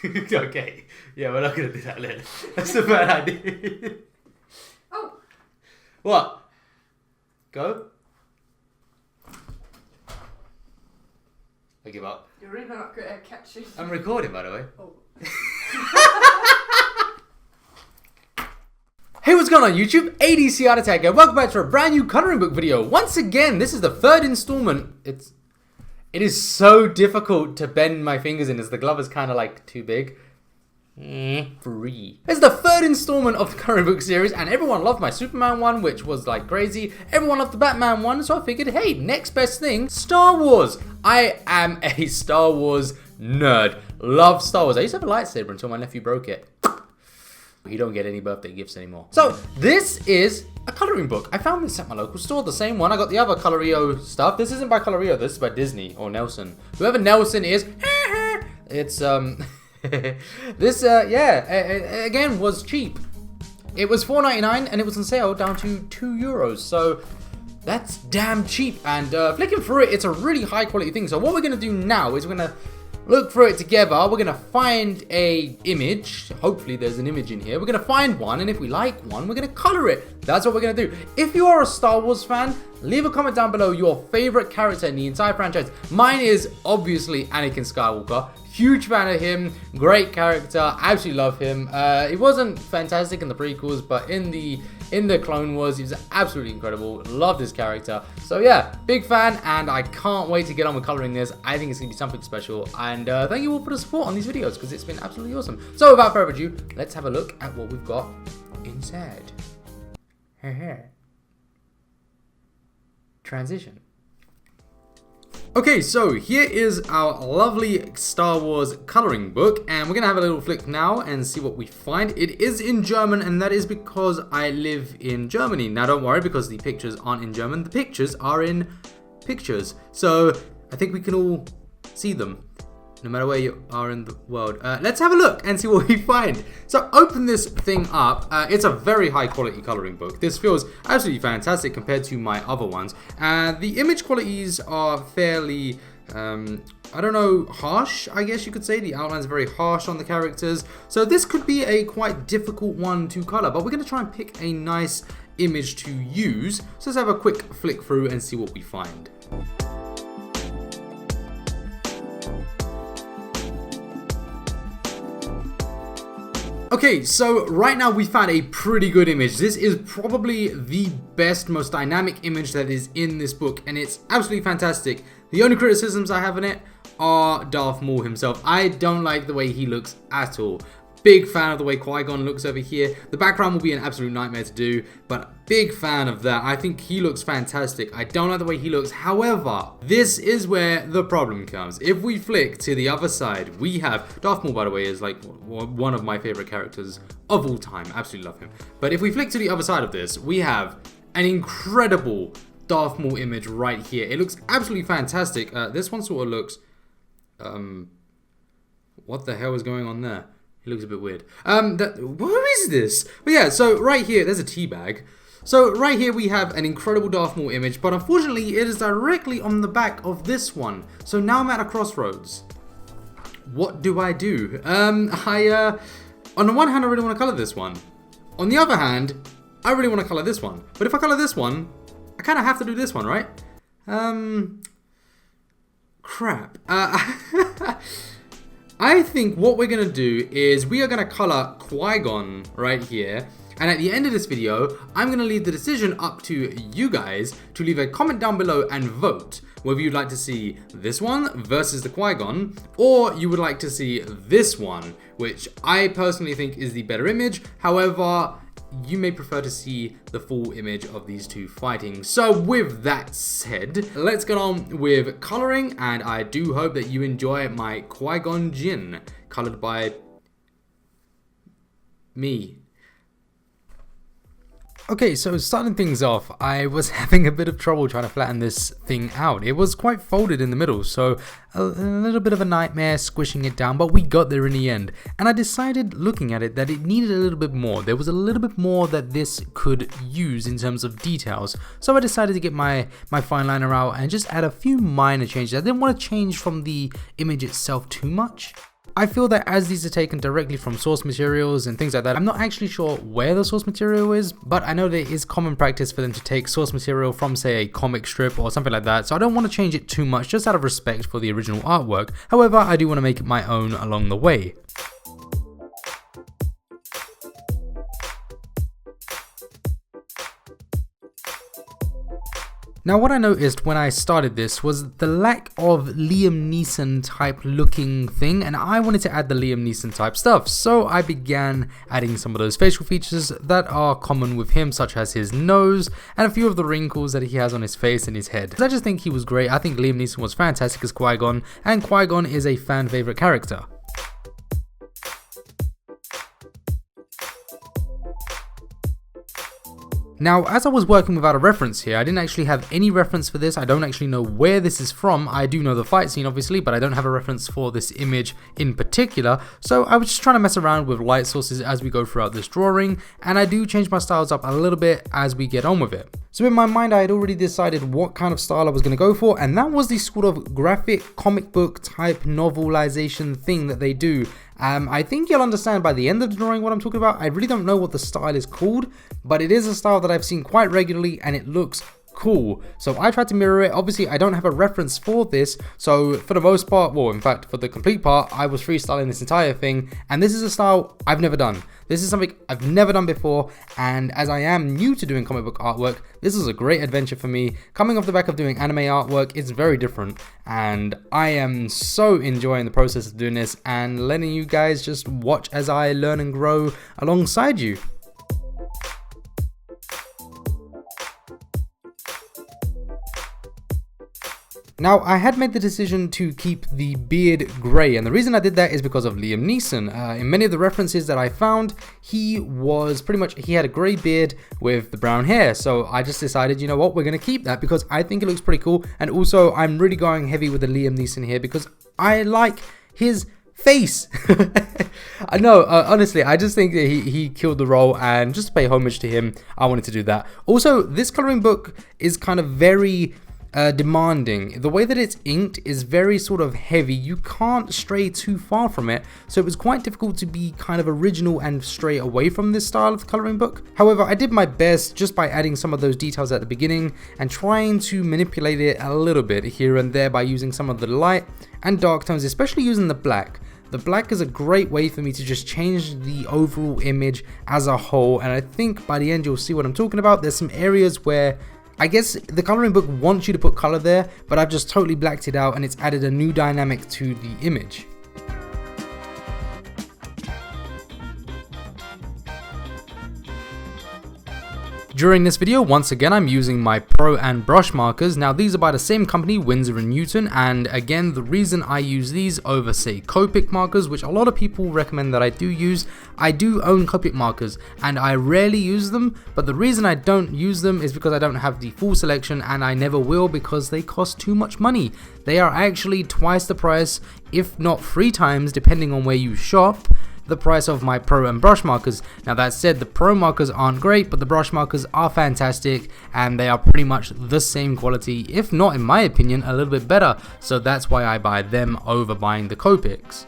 Okay. Yeah, we're not gonna do that then. That's a bad idea. Oh. What? Go. I give up. You're really not good at catching. I'm recording, by the way. Oh. Hey, what's going on YouTube? ADCArtAttack and welcome back to a brand new coloring book video. Once again, this is the third installment. It is so difficult to bend my fingers in as the glove is kind of like too big. Free. It's the third installment of the coloring book series, and everyone loved my Superman one, which was like crazy. Everyone loved the Batman one, so I figured, hey, next best thing, Star Wars. I am a Star Wars nerd. Love Star Wars. I used to have a lightsaber until my nephew broke it. You don't get any birthday gifts anymore. So this is a coloring book. I found this at my local store, the same one. I got the other Colorio stuff. This isn't by Colorio, this is by Disney or Nelson. Whoever Nelson is, it's this again was cheap. It was $4.99 and it was on sale down to €2. So that's damn cheap. And flicking through it, it's a really high quality thing. So what we're gonna do now is we're gonna look through it together. We're gonna find a image. Hopefully there's an image in here. We're gonna find one, and if we like one, we're gonna color it. That's what we're gonna do. If you are a Star Wars fan, leave a comment down below your favorite character in the entire franchise. Mine is obviously Anakin Skywalker. Huge fan of him, great character, absolutely love him. He wasn't fantastic in the prequels, but in the Clone Wars, he was absolutely incredible. Love this character. So yeah, big fan, and I can't wait to get on with coloring this. I think it's gonna be something special, and thank you all for the support on these videos, because it's been absolutely awesome. So without further ado, let's have a look at what we've got inside. Transition. Okay, so here is our lovely Star Wars coloring book, and we're gonna have a little flick now and see what we find. It is in German, and that is because I live in Germany. Now don't worry, because the pictures aren't in German, the pictures are in pictures. So I think we can all see them, no matter where you are in the world. Let's have a look and see what we find. So open this thing up. It's a very high quality coloring book. This feels absolutely fantastic compared to my other ones. The image qualities are fairly, I don't know, harsh, I guess you could say. The outline's very harsh on the characters. So this could be a quite difficult one to color, but we're gonna try and pick a nice image to use. So let's have a quick flick through and see what we find. Okay, so right now we found a pretty good image. This is probably the best, most dynamic image that is in this book, and it's absolutely fantastic. The only criticisms I have in it are Darth Maul himself. I don't like the way he looks at all. Big fan of the way Qui-Gon looks over here. The background will be an absolute nightmare to do, but big fan of that. I think he looks fantastic. I don't like the way he looks. However, this is where the problem comes. If we flick to the other side, we have Darth Maul, by the way, is like one of my favorite characters of all time. Absolutely love him. But if we flick to the other side of this, we have an incredible Darth Maul image right here. It looks absolutely fantastic. This one sort of looks, what the hell is going on there? He looks a bit weird. What is this? But yeah, so right here, there's a tea bag. So right here we have an incredible Darth Maul image, but unfortunately it is directly on the back of this one. So now I'm at a crossroads. What do I do? On the one hand, I really want to color this one. On the other hand, I really want to color this one. But if I color this one, I kind of have to do this one, right? Crap. I think what we're going to do is we are going to color Qui-Gon right here. And at the end of this video, I'm going to leave the decision up to you guys to leave a comment down below and vote whether you'd like to see this one versus the Qui-Gon, or you would like to see this one, which I personally think is the better image. However, you may prefer to see the full image of these two fighting. So with that said, let's get on with coloring, and I do hope that you enjoy my Qui-Gon Jinn, colored by me. Okay, so starting things off, I was having a bit of trouble trying to flatten this thing out. It was quite folded in the middle, so a little bit of a nightmare squishing it down, but we got there in the end. And I decided, looking at it, that it needed a little bit more. There was a little bit more that this could use in terms of details. So I decided to get my fine liner out and just add a few minor changes. I didn't want to change from the image itself too much. I feel that as these are taken directly from source materials and things like that, I'm not actually sure where the source material is, but I know that it is common practice for them to take source material from, say, a comic strip or something like that, so I don't want to change it too much just out of respect for the original artwork. However, I do want to make it my own along the way. Now what I noticed when I started this was the lack of Liam Neeson type looking thing, and I wanted to add the Liam Neeson type stuff, so I began adding some of those facial features that are common with him, such as his nose and a few of the wrinkles that he has on his face and his head. I just think he was great. I think Liam Neeson was fantastic as Qui-Gon, and Qui-Gon is a fan favorite character. Now, as I was working without a reference here, I didn't actually have any reference for this. I don't actually know where this is from. I do know the fight scene, obviously, but I don't have a reference for this image in particular. So I was just trying to mess around with light sources as we go throughout this drawing, and I do change my styles up a little bit as we get on with it. So in my mind, I had already decided what kind of style I was going to go for, and that was the sort of graphic comic book type novelization thing that they do. I think you'll understand by the end of the drawing what I'm talking about. I really don't know what the style is called, but it is a style that I've seen quite regularly and it looks cool. So I tried to mirror it. Obviously, I don't have a reference for this, so for the most part, well, in fact, for the complete part, I was freestyling this entire thing, and this is a style I've never done. This is something I've never done before, and as I am new to doing comic book artwork, this is a great adventure for me. Coming off the back of doing anime artwork, it's very different, and I am so enjoying the process of doing this and letting you guys just watch as I learn and grow alongside you. Now, I had made the decision to keep the beard grey, and the reason I did that is because of Liam Neeson. In many of the references that I found, he had a grey beard with the brown hair, so I just decided, you know what, we're going to keep that because I think it looks pretty cool, and also I'm really going heavy with the Liam Neeson here because I like his face. I know, honestly, I just think that he killed the role, and just to pay homage to him, I wanted to do that. Also, this coloring book is kind of very demanding. The way that it's inked is very sort of heavy. You can't stray too far from it, so it was quite difficult to be kind of original and stray away from this style of coloring book. However, I did my best just by adding some of those details at the beginning and trying to manipulate it a little bit here and there by using some of the light and dark tones, especially using the black. The black is a great way for me to just change the overall image as a whole, and I think by the end you'll see what I'm talking about. There's some areas where I guess the coloring book wants you to put color there, but I've just totally blacked it out and it's added a new dynamic to the image. During this video, once again, I'm using my Pro and brush markers. Now, these are by the same company, Winsor & Newton, and again, the reason I use these over, say, Copic markers, which a lot of people recommend that I do use, I do own Copic markers, and I rarely use them, but the reason I don't use them is because I don't have the full selection, and I never will because they cost too much money. They are actually twice the price, if not 3 times, depending on where you shop, the price of my Pro and brush markers. Now that said, the Pro markers aren't great, but the brush markers are fantastic and they are pretty much the same quality, if not, in my opinion, a little bit better, so that's why I buy them over buying the Copics.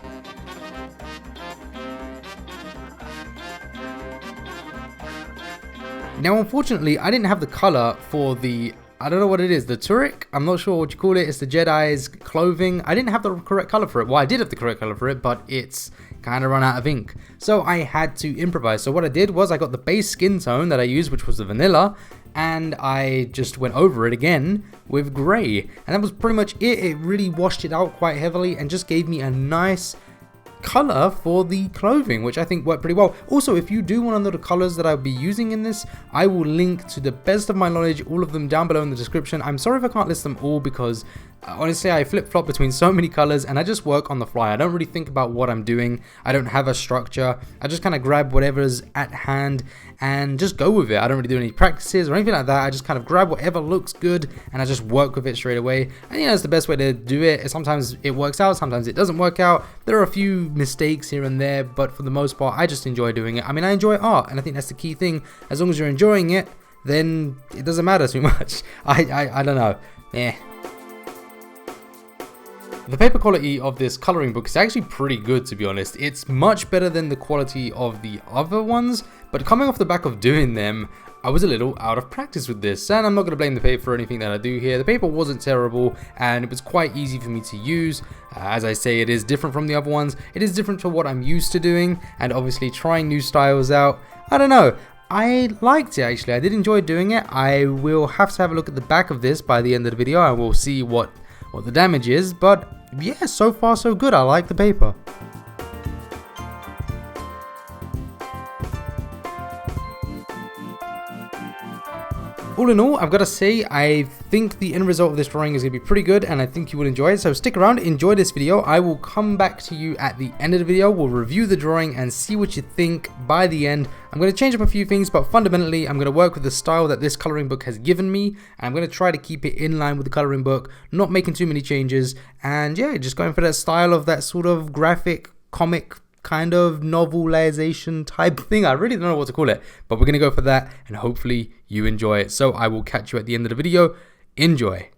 Now unfortunately, I didn't have the color for the, I don't know what it is, the Turek? I'm not sure what you call it. It's the Jedi's clothing. I didn't have the correct color for it. Well, I did have the correct color for it, but it's kind of run out of ink. So I had to improvise. So what I did was I got the base skin tone that I used, which was the vanilla, and I just went over it again with gray. And that was pretty much it. It really washed it out quite heavily and just gave me a nice color for the clothing, which I think worked pretty well. Also, if you do want to know the colors that I'll be using in this, I will link to the best of my knowledge all of them down below in the description. I'm sorry if I can't list them all because honestly I flip-flop between so many colors and I just work on the fly. I don't really think about what I'm doing. I don't have a structure. I just kind of grab whatever's at hand and just go with it. I don't really do any practices or anything like that. I just kind of grab whatever looks good and I just work with it straight away. And you know, it's the best way to do it. Sometimes it works out, sometimes it doesn't work out. There are a few mistakes here and there, but for the most part I just enjoy doing it. I mean, I enjoy art, and I think that's the key thing. As long as you're enjoying it, then it doesn't matter too much. I don't know. The paper quality of this coloring book is actually pretty good, to be honest. It's much better than the quality of the other ones, but coming off the back of doing them, I was a little out of practice with this, and I'm not going to blame the paper for anything that I do here. The paper wasn't terrible, and it was quite easy for me to use. As I say, it is different from the other ones. It is different to what I'm used to doing, and obviously trying new styles out. I don't know. I liked it, actually. I did enjoy doing it. I will have to have a look at the back of this by the end of the video, and we'll see what the damage is, but yeah, so far so good. I like the paper. All in all, I've got to say, I think the end result of this drawing is going to be pretty good, and I think you will enjoy it. So stick around, enjoy this video. I will come back to you at the end of the video. We'll review the drawing and see what you think by the end. I'm going to change up a few things, but fundamentally, I'm going to work with the style that this coloring book has given me, and I'm going to try to keep it in line with the coloring book, not making too many changes, and yeah, just going for that style of that sort of graphic, comic, kind of novelization type thing. I really don't know what to call it, but we're gonna go for that, and hopefully you enjoy it. So I will catch you at the end of the video. Enjoy.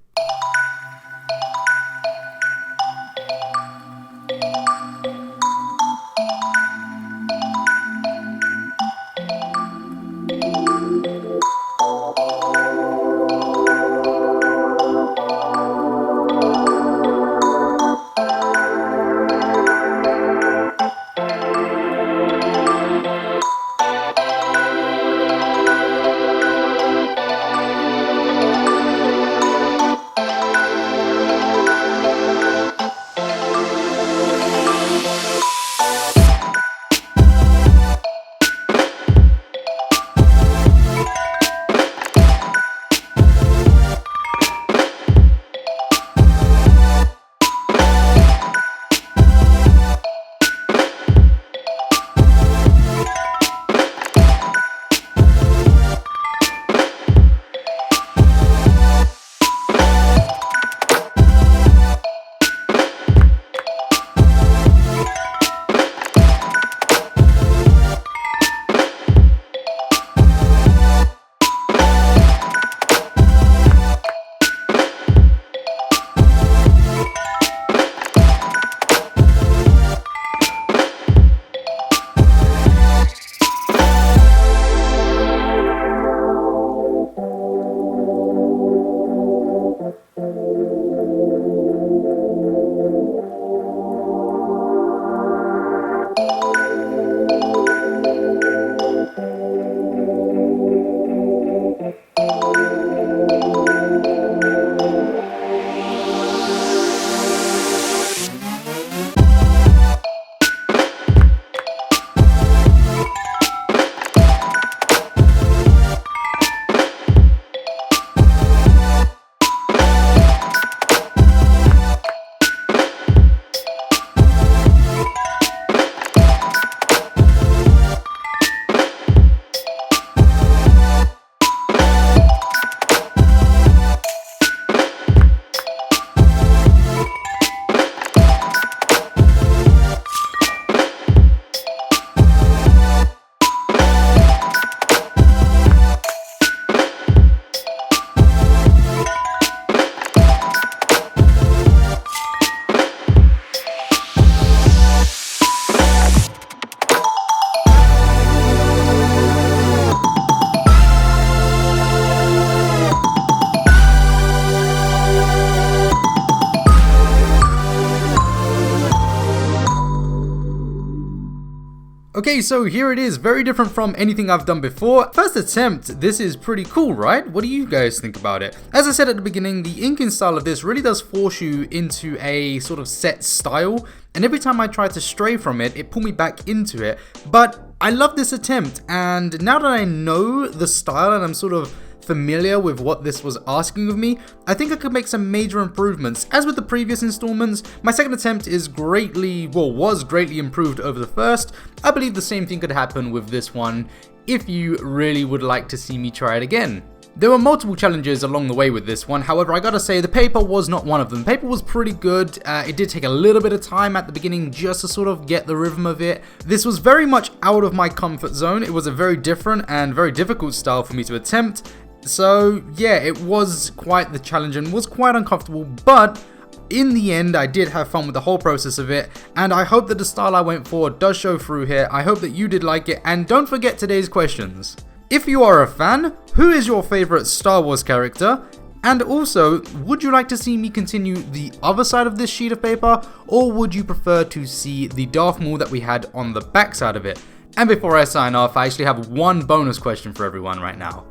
Okay, so here it is, very different from anything I've done before. First attempt, this is pretty cool, right? What do you guys think about it? As I said at the beginning, the inking style of this really does force you into a sort of set style, and every time I try to stray from it, it pulled me back into it. But I love this attempt, and now that I know the style and I'm sort of familiar with what this was asking of me, I think I could make some major improvements. As with the previous installments, my second attempt is was greatly improved over the first. I believe the same thing could happen with this one if you really would like to see me try it again. There were multiple challenges along the way with this one, however I gotta say the paper was not one of them. The paper was pretty good, it did take a little bit of time at the beginning just to sort of get the rhythm of it. This was very much out of my comfort zone. It was a very different and very difficult style for me to attempt. So yeah, it was quite the challenge and was quite uncomfortable, but in the end, I did have fun with the whole process of it, and I hope that the style I went for does show through here. I hope that you did like it, and don't forget today's questions. If you are a fan, who is your favorite Star Wars character? And also, would you like to see me continue the other side of this sheet of paper, or would you prefer to see the Darth Maul that we had on the back side of it? And before I sign off, I actually have one bonus question for everyone right now.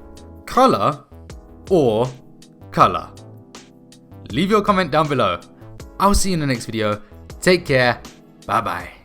Color or color? Leave your comment down below. I'll see you in the next video. Take care. Bye bye.